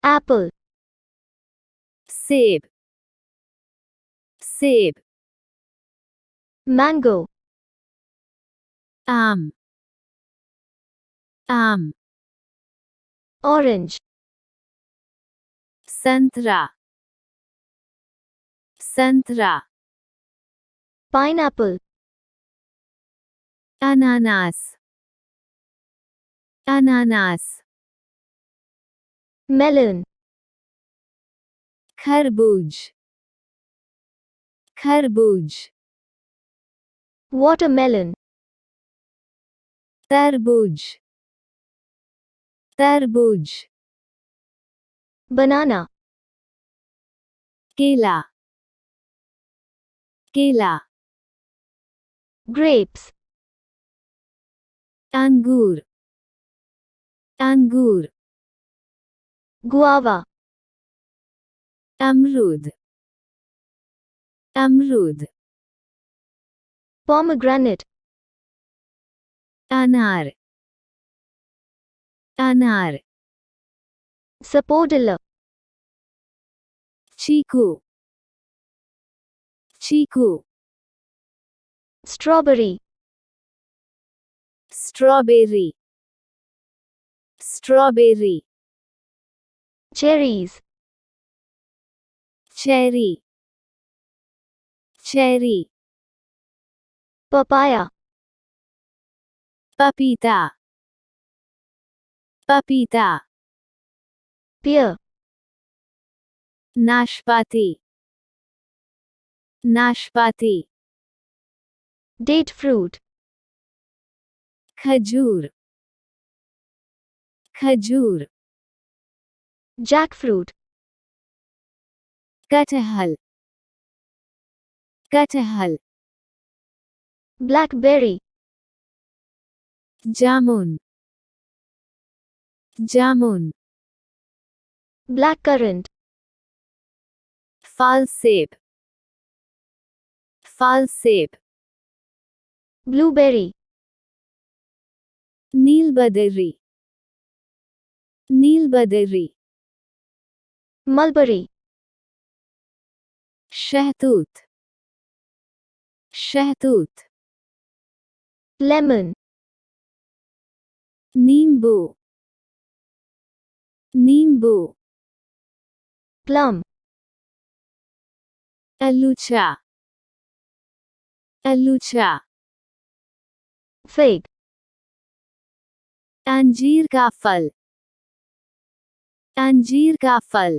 apple, सेब, सेब, mango, आम, आम, orange, संतरा, संतरा, pineapple, अनानास, अनानास, melon, खरबूज, खरबूज, watermelon, तरबूज, तरबूज, banana, केला, केला, grapes, अंगूर, अंगूर, guava, अमरूद, अमरूद, pomegranate, अनार, अनार, sapodilla, चीकू, चीकू, strawberry, strawberry, strawberry, cherries, cherry, cherry, papaya, पपीता, पपीता, pear, नाशपाती, नाशपाती, date fruit, खजूर, खजूर, jackfruit, कटहल, कटहल, blackberry, जामुन, जामुन, blackcurrant, फल सेब, फल सेब, blueberry, नीलबदरी, नीलबदरी, mulberry, शहतूत, शहतूत, lemon, नींबू, नींबू, plum, अलूचा, अलूचा, fig, अंजीर का फल, अंजीर का फल,